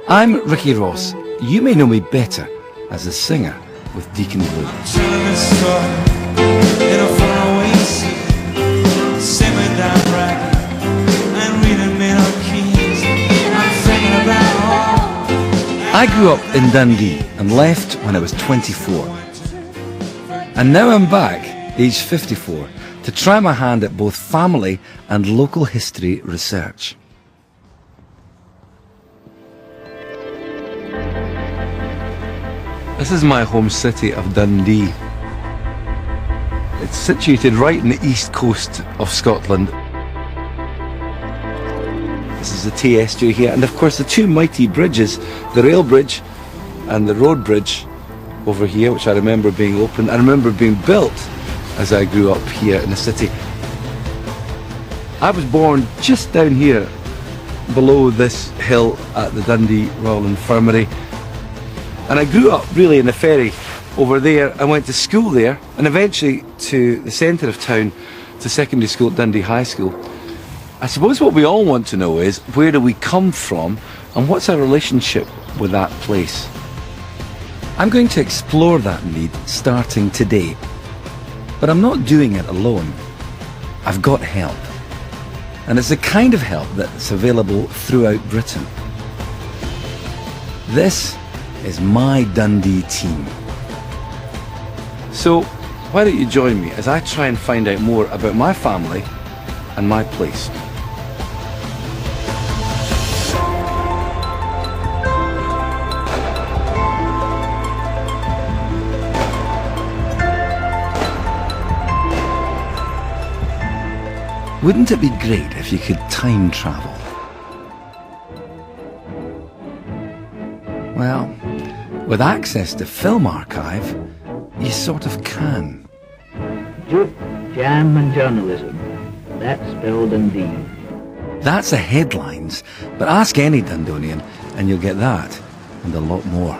I'm Ricky Ross. You may know me better as a singer with Deacon Blue. I grew up in Dundee and left when I was 24. And now I'm back, aged 54, to try my hand at both family and local history research. This is my home city of Dundee. It's situated right in the east coast of Scotland. This is the Tay estuary here, and of course the two mighty bridges, the rail bridge and the road bridge over here, which I remember being opened. I remember being built as I grew up here in the city. I was born just down here below this hill at the Dundee Royal Infirmary. And I grew up really in the ferry over there. I went to school there and eventually to the centre of town, to secondary school at Dundee High School. I suppose what we all want to know is, where do we come from and what's our relationship with that place? I'm going to explore that need starting today. But I'm not doing it alone. I've got help. And it's the kind of help that's available throughout Britain. This is my Dundee team. So why don't you join me as I try and find out more about my family and my place. Wouldn't it be great if you could time travel? Well, with access to Film Archive, you sort of can. Juke, jam and journalism. That's spelled Dundee. That's the headlines, but ask any Dundonian and you'll get that and a lot more.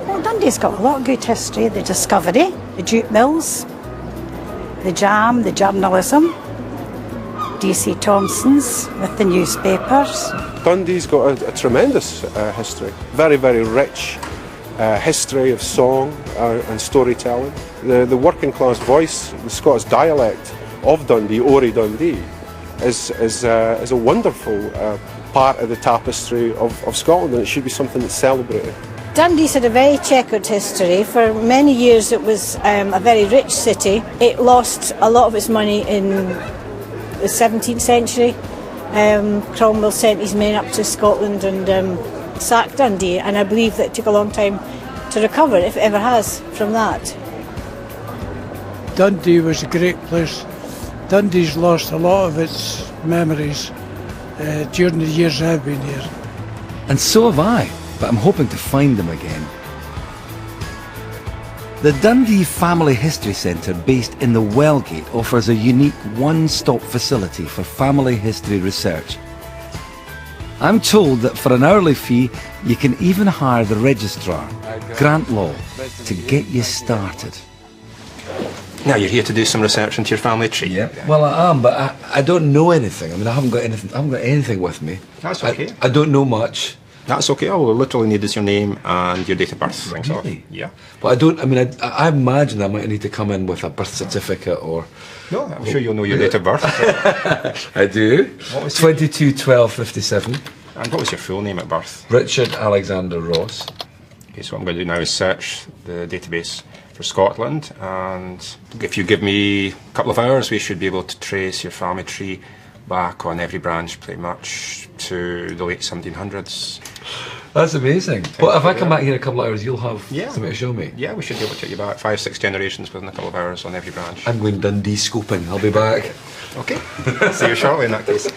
Well, Dundee's got a lot of good history. The Discovery, the jute mills, the jam, the journalism, D.C. Thompson's with the newspapers. Dundee's got a tremendous history, very, very rich history of song and storytelling. The working class voice, the Scots dialect of Dundee, Ori Dundee, is a wonderful part of the tapestry of Scotland, and it should be something that's celebrated. Dundee's had a very chequered history. For many years it was a very rich city. It lost a lot of its money in the 17th century. Cromwell sent his men up to Scotland and sacked Dundee, and I believe that it took a long time to recover, if it ever has, from that. Dundee was a great place. Dundee's lost a lot of its memories during the years I've been here. And so have I, but I'm hoping to find them again. The Dundee Family History Centre, based in the Wellgate, offers a unique one-stop facility for family history research. I'm told that for an hourly fee, you can even hire the registrar, Grant Law, to get you started. Now you're here to do some research into your family tree. Yeah, well I am, but I don't know anything. I mean, I haven't got anything with me. That's okay. I don't know much. That's okay. All we'll literally need is your name and your date of birth. Really? Yeah. But I imagine I might need to come in with a birth certificate or... No, I'm sure you'll know your date of birth. I do. 22/12/57. And what was your full name at birth? Richard Alexander Ross. Okay, so what I'm going to do now is search the database for Scotland, and if you give me a couple of hours, we should be able to trace your family tree back on every branch pretty much to the late 1700s. That's amazing. But if I come back here in a couple of hours, you'll have something to show me. Yeah, we should be able to take you back 5-6 generations within a couple of hours on every branch. I'm going Dundee scoping. I'll be back. Okay. See you shortly in that case.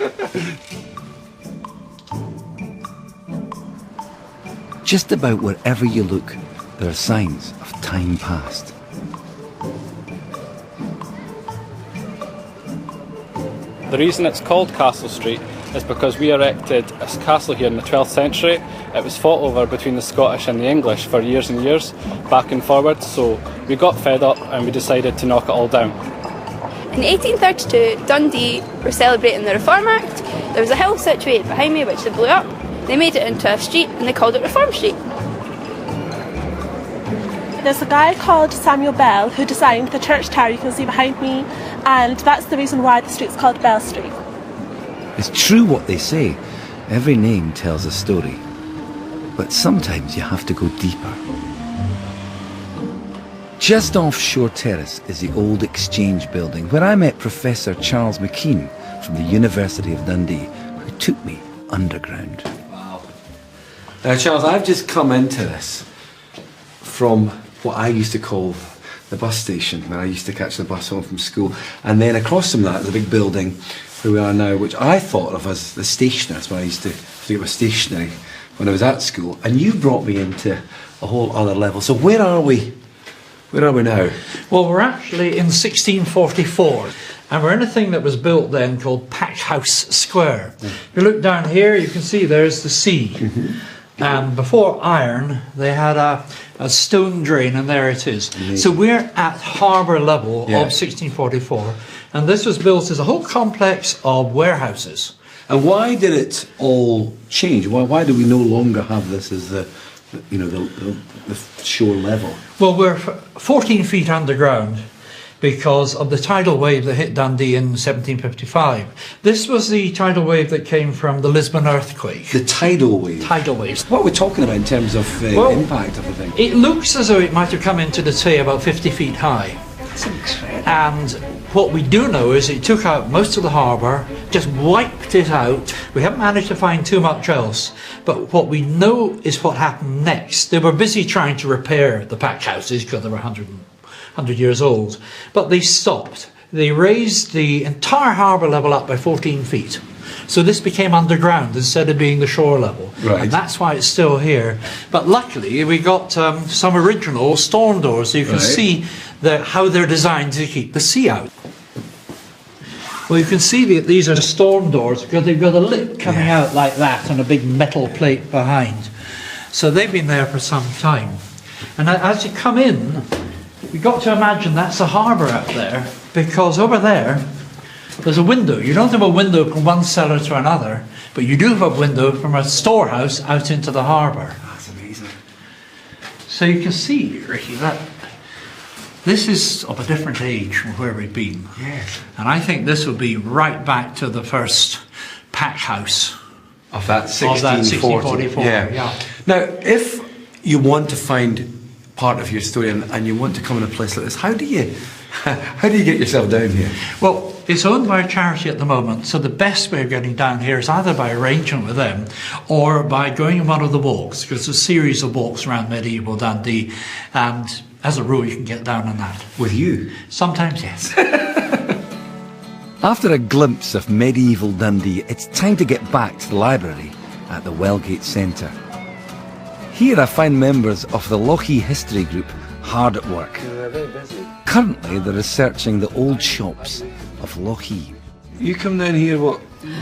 Just about wherever you look, there are signs of time past. The reason it's called Castle Street is because we erected a castle here in the 12th century. It was fought over between the Scottish and the English for years and years, back and forward, so we got fed up and we decided to knock it all down. In 1832, Dundee were celebrating the Reform Act. There was a hill situated behind me which they blew up. they made it into a street and they called it Reform Street. There's a guy called Samuel Bell who designed the church tower you can see behind me, and that's the reason why the street's called Bell Street. It's true what they say. Every name tells a story. But sometimes you have to go deeper. Just off Shore Terrace is the old Exchange building where I met Professor Charles McKean from the University of Dundee, who took me underground. Wow. Now, Charles, I've just come into this from what I used to call the bus station, where I used to catch the bus home from school. And then across from that, the big building where we are now, which I thought of as the stationer. That's when I used to get my stationery when I was at school. And you brought me into a whole other level. So where are we? Where are we now? Well, we're actually in 1644. And we're in a thing that was built then called Packhouse Square. If you look down here, you can see there's the sea. Mm-hmm. And before iron, they had a stone drain, and there it is. Mm-hmm. So we're at harbour level of 1644. And this was built as a whole complex of warehouses. And why did it all change? Why do we no longer have this as the shore level? Well, we're 14 feet underground because of the tidal wave that hit Dundee in 1755. This was the tidal wave that came from the Lisbon earthquake. The tidal wave? Tidal waves. What are we talking about in terms of impact of the thing? It looks as though it might have come into the Tay about 50 feet high. That's incredible. And what we do know is it took out most of the harbour, just wiped it out. We haven't managed to find too much else. But what we know is what happened next. They were busy trying to repair the pack houses because they were 100 years old. But they stopped. They raised the entire harbour level up by 14 feet. So this became underground instead of being the shore level. Right. And that's why it's still here. But luckily we got some original storm doors, so you can see how they're designed to keep the sea out. Well, you can see that these are storm doors because they've got a lip coming out like that and a big metal plate behind. So they've been there for some time. And as you come in, you've got to imagine that's a harbour up there, because over there there's a window. You don't have a window from one cellar to another, but you do have a window from a storehouse out into the harbour. That's amazing. So you can see, Ricky, that this is of a different age from where we've been. Yes. And I think this will be right back to the first pack house of that 1644. Yeah. Now, if you want to find part of your story and you want to come in a place like this, how do you get yourself down here? Well, it's owned by a charity at the moment, so the best way of getting down here is either by arrangement with them or by going on one of the walks, because there's a series of walks around medieval Dundee, and as a rule you can get down on that. With you? Sometimes, yes. After a glimpse of medieval Dundee, it's time to get back to the library at the Wellgate Centre. Here I find members of the Lochee History Group hard at work. They're very busy. Currently they're researching the old shops of Lochee. You come down here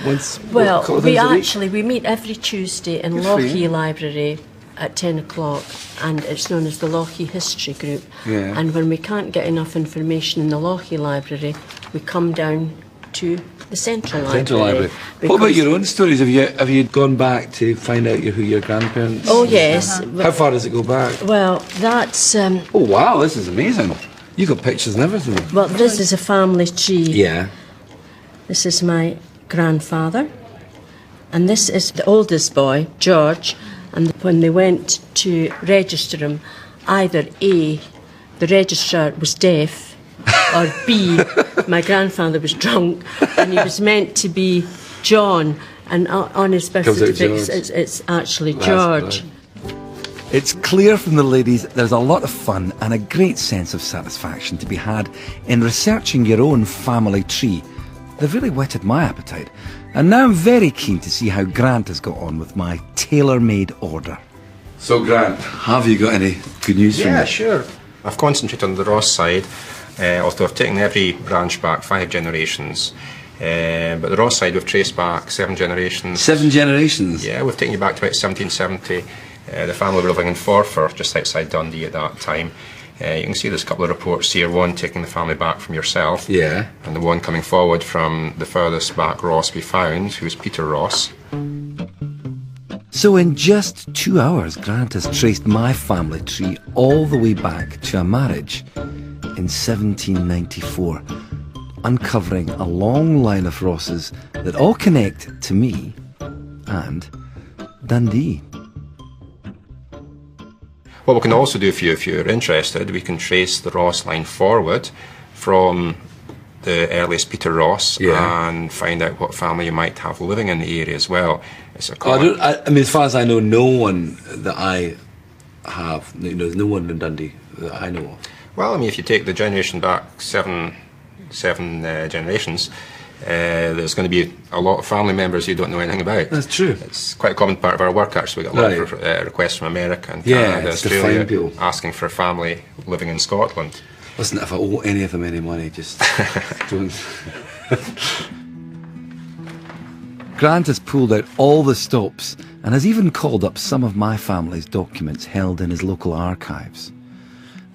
once? Well, we meet every Tuesday in Lochee Library at 10 o'clock, and it's known as the Lochee History Group. Yeah. And when we can't get enough information in the Lochee Library, we come down to the Central Library. What about your own stories? Have you gone back to find out who your grandparents? Oh yes. How far does it go back? Well, that's. Oh wow, this is amazing. You got pictures and everything. Well, this is a family tree. Yeah. This is my grandfather, and this is the oldest boy, George. And when they went to register him, either A, the registrar was deaf, or B, my grandfather was drunk, and he was meant to be John, and on his birth certificate it's actually George. It's clear from the ladies there's a lot of fun and a great sense of satisfaction to be had in researching your own family tree. They've really whetted my appetite, and now I'm very keen to see how Grant has got on with my tailor-made order. So Grant, have you got any good news for me? Yeah, sure. I've concentrated on the Ross side, although I've taken every branch back 5 generations. But the Ross side we've traced back 7 generations. 7 generations? Yeah, we've taken you back to about 1770. The family were living in Forfar, just outside Dundee at that time. You can see there's a couple of reports here, one taking the family back from yourself, yeah, and the one coming forward from the furthest back Ross we found, who was Peter Ross. So in just 2 hours, Grant has traced my family tree all the way back to a marriage in 1794, uncovering a long line of Rosses that all connect to me and Dundee. What we can also do, if you're interested, we can trace the Ross line forward from the earliest Peter Ross and find out what family you might have living in the area as well. It's a common... I mean, as far as I know, no one that I have, there's no one in Dundee that I know of. Well, I mean, if you take the generation back seven generations, there's going to be a lot of family members you don't know anything about. That's true. It's quite a common part of our work, actually. We get a lot of requests from America and Canada, Australia, asking for a family living in Scotland. Listen, if I owe any of them any money, just don't. Grant has pulled out all the stops and has even called up some of my family's documents held in his local archives.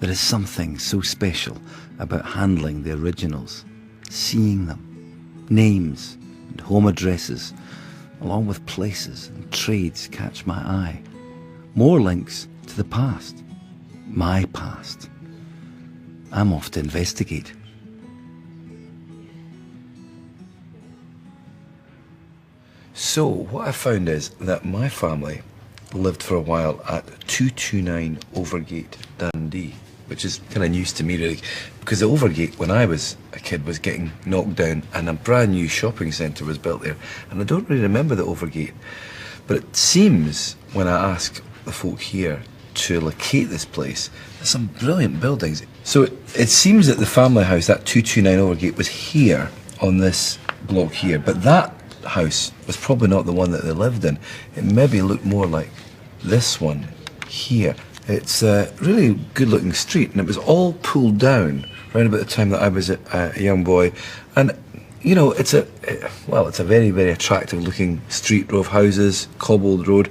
There is something so special about handling the originals, seeing them, names and home addresses, along with places and trades catch my eye. More links to the past, my past. I'm off to investigate. So, what I found is that my family lived for a while at 229 Overgate, Dundee, which is kind of news to me, really, because the Overgate, when I was a kid, was getting knocked down and a brand new shopping centre was built there. And I don't really remember the Overgate. But it seems, when I ask the folk here to locate this place, there's some brilliant buildings. So it seems that the family house, that 229 Overgate, was here on this block here, but that house was probably not the one that they lived in. It maybe looked more like this one here. It's a really good looking street, and it was all pulled down around about the time that I was a young boy. And you know, it's a very, very attractive looking street, row of houses, cobbled road,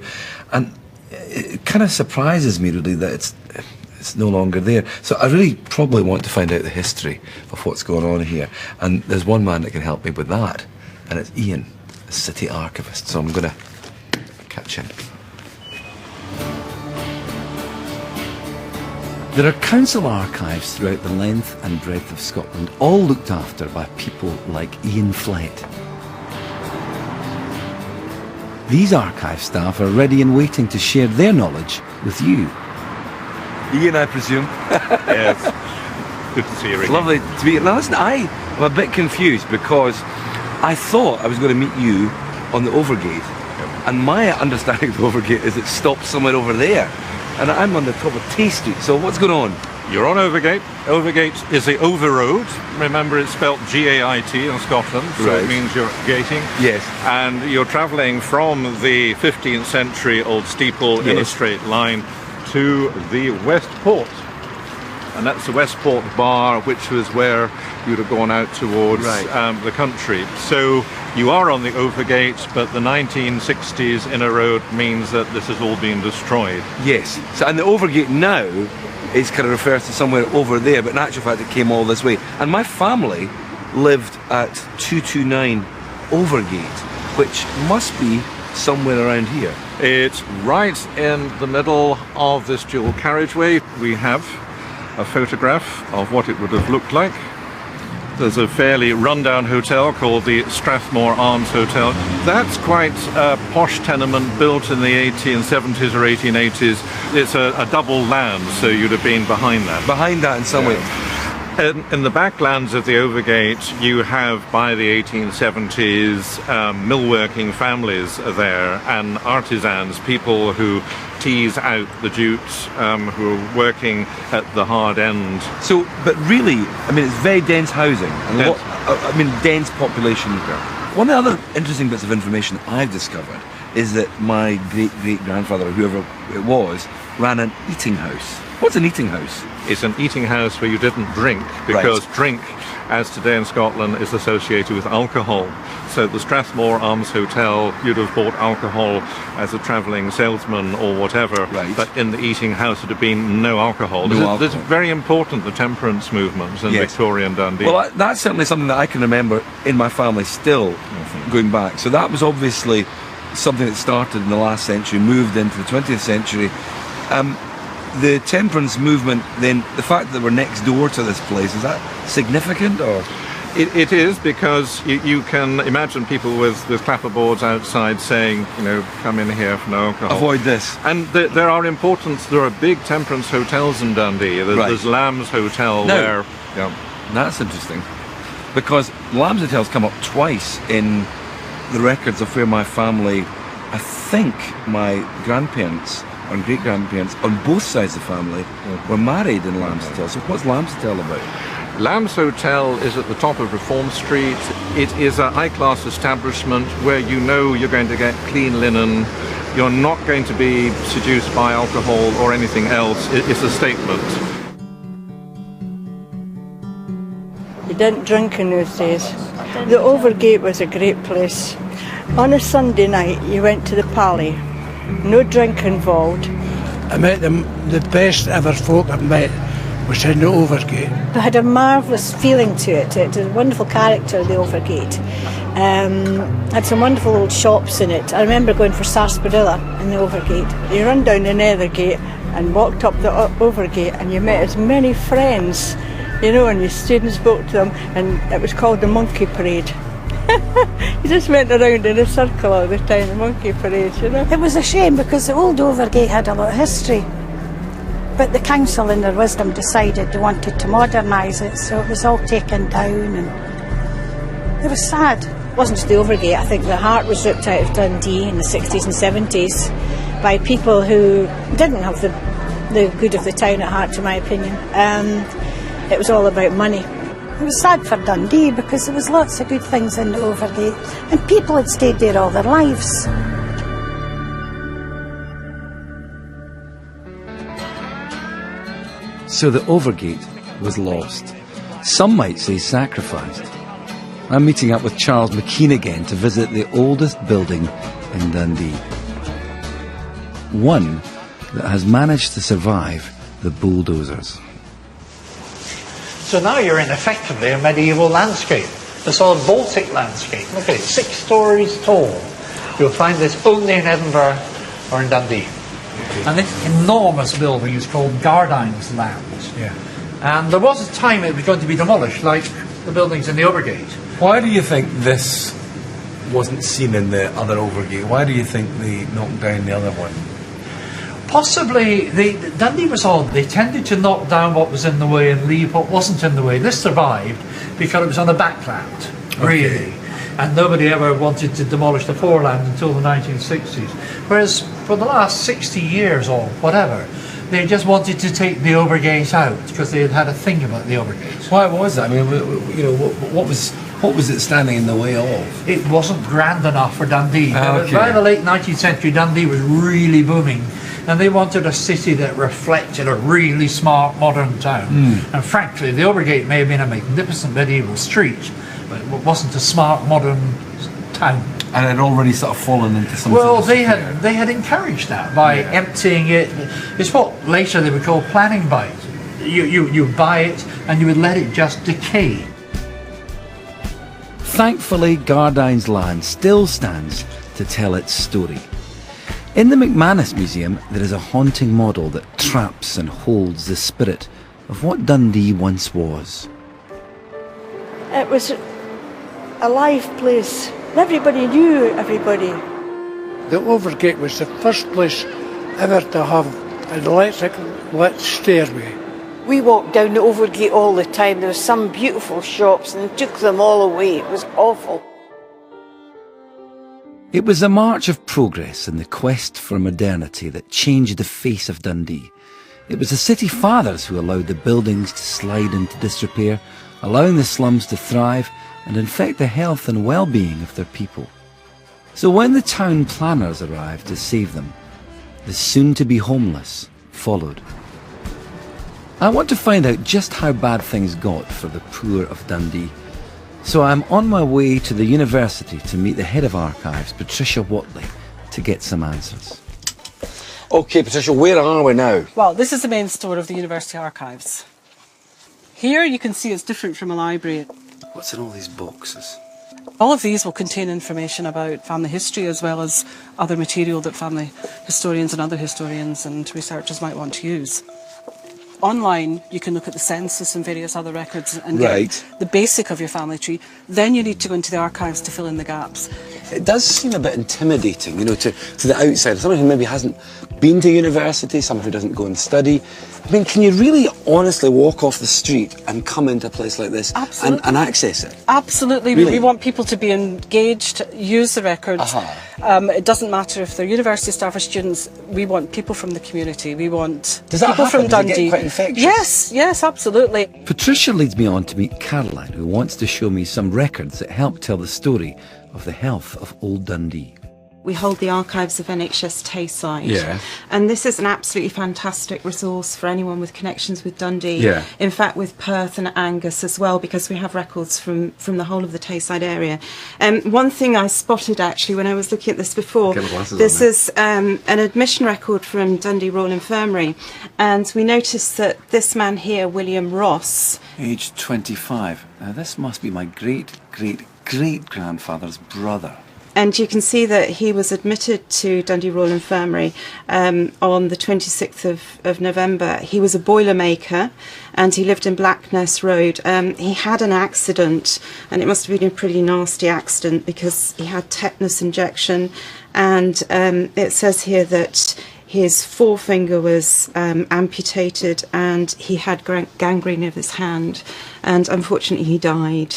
and it kind of surprises me really that it's no longer there. So I really probably want to find out the history of what's going on here, and there's one man that can help me with that, and it's Ian, a city archivist. So I'm going to catch him. There are council archives throughout the length and breadth of Scotland, all looked after by people like Ian Flett. These archive staff are ready and waiting to share their knowledge with you. Ian, I presume? Yes. Good to see you, Ricky. Lovely to meet you. Now listen, I'm a bit confused because I thought I was going to meet you on the Overgate. Yep. And my understanding of the Overgate is it stops somewhere over there. And I'm on the top of Tay Street, so what's going on? You're on Overgate. Overgate is the over road. Remember, it's spelt G-A-I-T in Scotland, so right. It means you're gating. Yes. And you're travelling from the 15th century old steeple in a straight line to the West Port. And that's the Westport Bar, which was where you'd have gone out towards the country. So you are on the Overgate, but the 1960s inner road means that this has all been destroyed. Yes. So, and the Overgate now is kind of refers to somewhere over there, but in actual fact it came all this way. And my family lived at 229 Overgate, which must be somewhere around here. It's right in the middle of this dual carriageway. We have a photograph of what it would have looked like. There's a fairly rundown hotel called the Strathmore Arms Hotel. That's quite a posh tenement built in the 1870s or 1880s. It's a double land, so you'd have been behind that. Behind that in some way. In the backlands of the Overgate, you have, by the 1870s, millworking families there and artisans, people who tease out the jutes, who are working at the hard end. So, but really, I mean, it's very dense housing, and dense population. One of the other interesting bits of information that I've discovered is that my great-great-grandfather, or whoever it was, ran an eating house. What's an eating house? It's an eating house where you didn't drink, because drink, as today in Scotland, is associated with alcohol. So the Strathmore Arms Hotel, you'd have bought alcohol as a travelling salesman or whatever, but in the eating house it would have been no alcohol. This is very important, the temperance movement in Victorian Dundee. Well, that's certainly something that I can remember in my family still, going back. So that was obviously something that started in the last century, moved into the 20th century. The temperance movement, then, the fact that we're next door to this place, is that significant, or...? It is, because you can imagine people with clapperboards outside saying, you know, come in here for no alcohol. Avoid this. And there are big temperance hotels in Dundee. There's Lamb's Hotel where... Yeah. That's interesting, because Lamb's Hotel's come up twice in the records of where my family, I think my grandparents and great-grandparents on both sides of the family were married in Lamb's Hotel. So what's Lamb's Hotel about? Lamb's Hotel is at the top of Reform Street. It is a high-class establishment where you know you're going to get clean linen, you're not going to be seduced by alcohol or anything else. It's a statement. You didn't drink in those days. The Overgate was a great place. On a Sunday night you went to the Pally, no drink involved. I met the best ever folk I've met was in the Overgate. It had a marvellous feeling to it. It had a wonderful character, the Overgate. Had some wonderful old shops in it. I remember going for sarsaparilla in the Overgate. You run down the Nethergate and walked up the Overgate, and you met as many friends, you know, and you stood and spoke to them, and it was called the Monkey Parade. You just went around in a circle all the time, the Monkey Parade, you know. It was a shame, because the old Overgate had a lot of history. But the council in their wisdom decided they wanted to modernise it, so it was all taken down, and it was sad. It wasn't just the Overgate. I think the heart was ripped out of Dundee in the 60s and 70s by people who didn't have the good of the town at heart, to my opinion. It was all about money. It was sad for Dundee, because there was lots of good things in the Overgate, and people had stayed there all their lives. So the Overgate was lost. Some might say sacrificed. I'm meeting up with Charles McKean again to visit the oldest building in Dundee. One that has managed to survive the bulldozers. So now you're in effectively a medieval landscape, a sort of Baltic landscape. Look at it, 6 stories tall. You'll find this only in Edinburgh or in Dundee. And this enormous building is called Gardine's Land. Yeah. And there was a time it was going to be demolished, like the buildings in the Overgate. Why do you think this wasn't seen in the other Overgate? Why do you think they knocked down the other one? Possibly, Dundee was odd. They tended to knock down what was in the way and leave what wasn't in the way. This survived because it was on the backland, really. And nobody ever wanted to demolish the foreland until the 1960s. Whereas for the last 60 years or whatever, they just wanted to take the Overgate out because they had had a thing about the Overgate. Why was that? I mean, you know, what was it standing in the way of? It wasn't grand enough for Dundee. Okay. By the late 19th century, Dundee was really booming. And they wanted a city that reflected a really smart modern town. And frankly, the Overgate may have been a magnificent medieval street, but it wasn't a smart modern town. And it had already sort of fallen into some. Well, they had encouraged that by emptying it. It's what later they would call planning by it. You buy it and you would let it just decay. Thankfully, Gardine's Land still stands to tell its story. In the McManus Museum, there is a haunting model that traps and holds the spirit of what Dundee once was. It was a live place. Everybody knew everybody. The Overgate was the first place ever to have an electric lit stairway. We walked down the Overgate all the time. There were some beautiful shops and they took them all away. It was awful. It was a march of progress in the quest for modernity that changed the face of Dundee. It was the city fathers who allowed the buildings to slide into disrepair, allowing the slums to thrive and infect the health and well-being of their people. So when the town planners arrived to save them, the soon-to-be homeless followed. I want to find out just how bad things got for the poor of Dundee. So I'm on my way to the university to meet the head of archives, Patricia Watley, to get some answers. OK, Patricia, where are we now? Well, this is the main store of the University Archives. Here you can see it's different from a library. What's in all these boxes? All of these will contain information about family history as well as other material that family historians and other historians and researchers might want to use. Online, you can look at the census and various other records and get the basic of your family tree. Then you need to go into the archives to fill in the gaps. It does seem a bit intimidating, you know, to the outsider. Someone who maybe hasn't been to university, someone who doesn't go and study. I mean, can you really honestly walk off the street and come into a place like this and access it? Absolutely. Really? We want people to be engaged, use the records. It doesn't matter if they're university staff or students. We want people from the community. We want people from Dundee. Does it get quite infectious? Yes, yes, absolutely. Patricia leads me on to meet Caroline, who wants to show me some records that help tell the story of the health of Old Dundee. We hold the archives of NHS Tayside. Yeah. And this is an absolutely fantastic resource for anyone with connections with Dundee. Yeah. In fact, with Perth and Angus as well, because we have records from the whole of the Tayside area. One thing I spotted actually when I was looking at this before, this is an admission record from Dundee Royal Infirmary. And we noticed that this man here, William Ross, Aged 25. Now this must be my great-great-great-grandfather's brother. and you can see that he was admitted to Dundee Royal Infirmary on the 26th of November. He was a boilermaker and he lived in Blackness Road. He had an accident, and it must have been a pretty nasty accident because he had tetanus injection, and it says here that his forefinger was amputated and he had gangrene of his hand, and unfortunately he died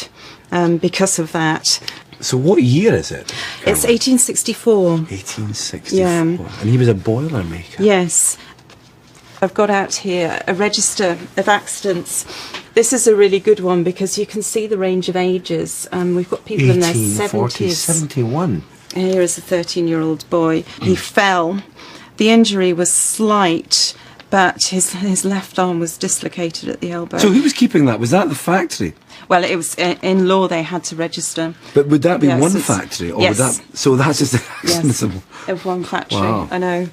because of that. So what year is it? It's 1864. 1864. Yeah. And he was a boilermaker. Yes. I've got out here a register of accidents. This is a really good one because you can see the range of ages. We've got people in their 70s. 71. Here is a 13-year-old boy. He fell. The injury was slight, but his left arm was dislocated at the elbow. So who was keeping that? Was that the factory? Well, it was in law they had to register. But would that be Yes, one it's- factory, or yes. would that? So that's just the accidents Yes, of. of one factory. Wow. I know.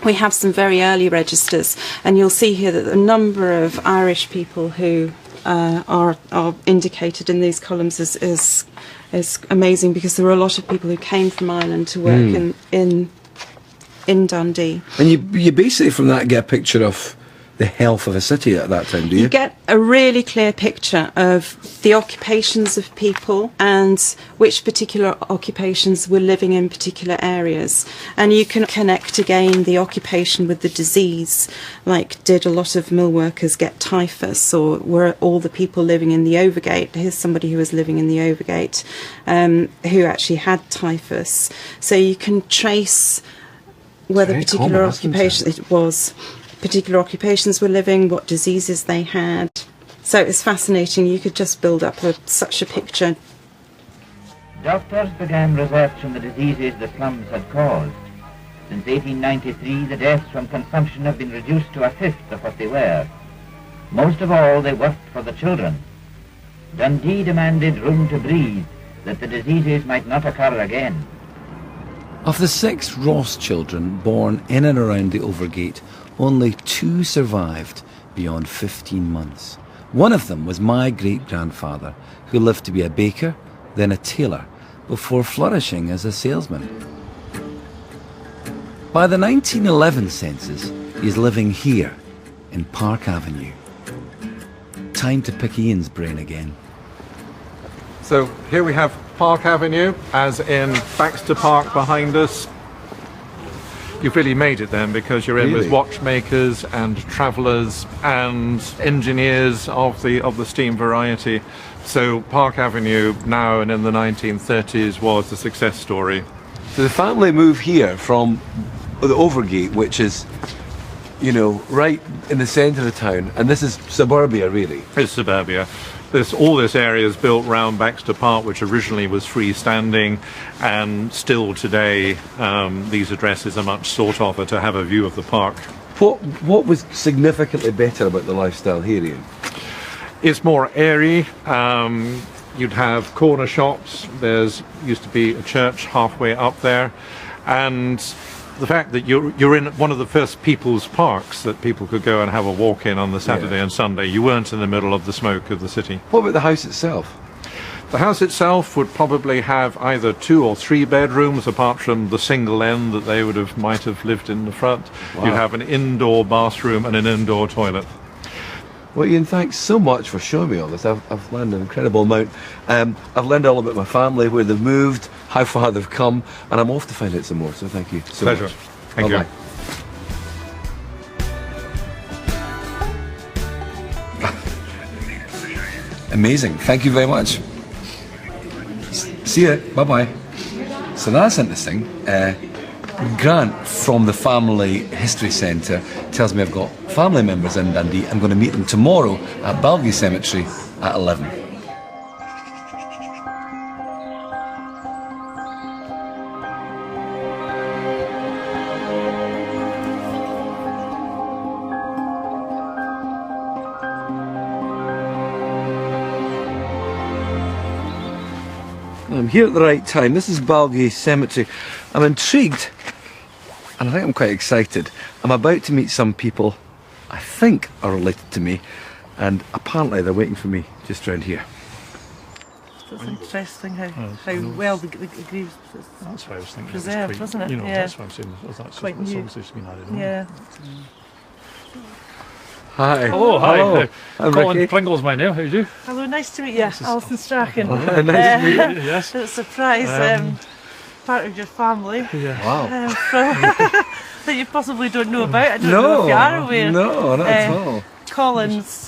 We have some very early registers, and you'll see here that the number of Irish people who are indicated in these columns is amazing, because there were a lot of people who came from Ireland to work in Dundee. And you basically from that get a picture of the health of a city at that time, do you? You get a really clear picture of the occupations of people and which particular occupations were living in particular areas. And you can connect again the occupation with the disease, like did a lot of mill workers get typhus, or were all the people living in the Overgate? Here's somebody who was living in the Overgate who actually had typhus. So you can trace whether Very particular common, isn't it? Particular occupations were living, what diseases they had. So it's fascinating. You could just build up such a picture. Doctors began research on the diseases the slums had caused. Since 1893, the deaths from consumption have been reduced to a fifth of what they were. Most of all, they worked for the children. Dundee demanded room to breathe, that the diseases might not occur again. Of the 6 Ross children born in and around the Overgate, only 2 survived beyond 15 months. One of them was my great-grandfather, who lived to be a baker, then a tailor, before flourishing as a salesman. By the 1911 census, he's living here in Park Avenue. Time to pick Ian's brain again. So here we have Park Avenue, as in Baxter Park behind us. You've really made it then, because you're in with watchmakers and travellers and engineers of the steam variety. So Park Avenue now and in the 1930s was a success story. So the family moved here from the Overgate, which is, you know, right in the centre of town, and this is suburbia, really. It's suburbia. All this area is built round Baxter Park, which originally was freestanding, and still today these addresses are much sought after to have a view of the park. What was significantly better about the lifestyle here, Ian? It's more airy. You'd have corner shops. There's used to be a church halfway up there, and the fact that you're in one of the first people's parks that people could go and have a walk in on the Saturday and Sunday. You weren't in the middle of the smoke of the city. What about the house itself? The house itself would probably have either 2 or 3 bedrooms, apart from the single end that they might have lived in the front. Wow. You'd have an indoor bathroom and an indoor toilet. Well, Ian, thanks so much for showing me all this. I've learned an incredible amount. I've learned all about my family, where they've moved, how far they've come, and I'm off to find out some more, so thank you so Pleasure. much. Thank you. Bye-bye. Amazing. Thank you very much. See ya. Bye-bye. So that's interesting. Grant from the Family History Centre tells me I've got family members in Dundee. I'm going to meet them tomorrow at Balgie Cemetery at 11. I'm here at the right time. This is Balgie Cemetery. I'm intrigued, and I think I'm quite excited. I'm about to meet some people I think are related to me, and apparently they're waiting for me just round here. It's interesting how well the graves that's why I was thinking preserved, wasn't it? You know, yeah. that's what I'm saying. That's quite new. Obviously been added on. Yeah. Hi. Oh, hi. Hello. I'm Colin Ricky. Pringle's my name. How do you do? Hello, nice to meet you. Alison Strachan. Nice to meet you. Yes. It's a surprise. Part of your family. Yeah. Wow. That you possibly don't know about. I don't know if you are aware. No, not at all. Colin's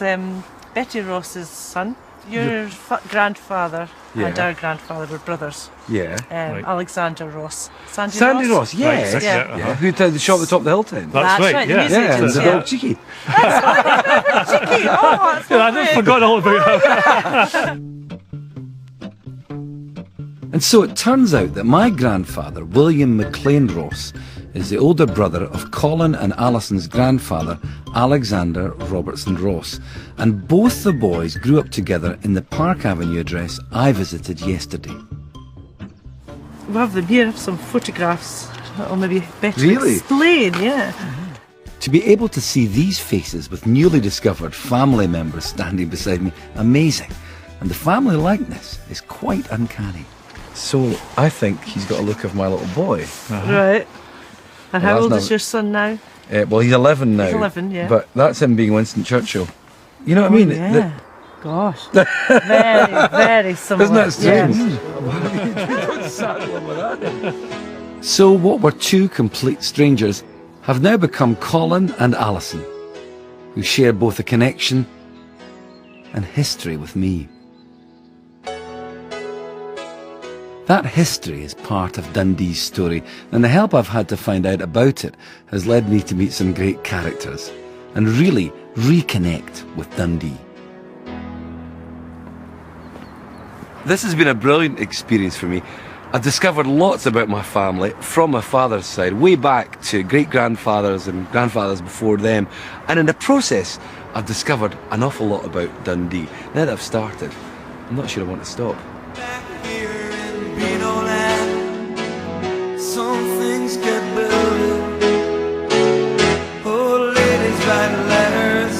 Betty Ross's son. Your grandfather and our grandfather were brothers. Yeah. Alexander Ross. Sandy Ross, yes. Right, yeah. Who had the shop at the top of the hill town? That's right, yeah. Yeah, and the dog Cheeky. Cheeky. Oh, that's Yeah, I just forgot all about that. And so it turns out that my grandfather, William McLean Ross, is the older brother of Colin and Alison's grandfather, Alexander Robertson Ross. And both the boys grew up together in the Park Avenue address I visited yesterday. We have them here, some photographs that'll maybe better Really? explain, yeah. To be able to see these faces with newly discovered family members standing beside me, amazing. And the family likeness is quite uncanny. So I think he's got a look of my little boy. Right. And Well, how old that's is your son now? Well, he's 11 now. He's 11, yeah. But that's him being Winston Churchill. You know what I mean? Yeah. Gosh. Very, very similar. Isn't that strange? Yes. So what were two complete strangers have now become Colin and Alison, who share both a connection and history with me. That history is part of Dundee's story, and the help I've had to find out about it has led me to meet some great characters and really reconnect with Dundee. This has been a brilliant experience for me. I've discovered lots about my family from my father's side, way back to great-grandfathers and grandfathers before them. And in the process, I've discovered an awful lot about Dundee. Now that I've started, I'm not sure I want to stop. Some things get better. Oh, ladies write letters.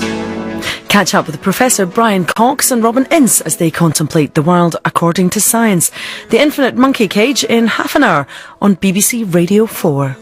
Catch up with Professor Brian Cox and Robin Ince as they contemplate the world according to science. The Infinite Monkey Cage in half an hour on BBC Radio 4.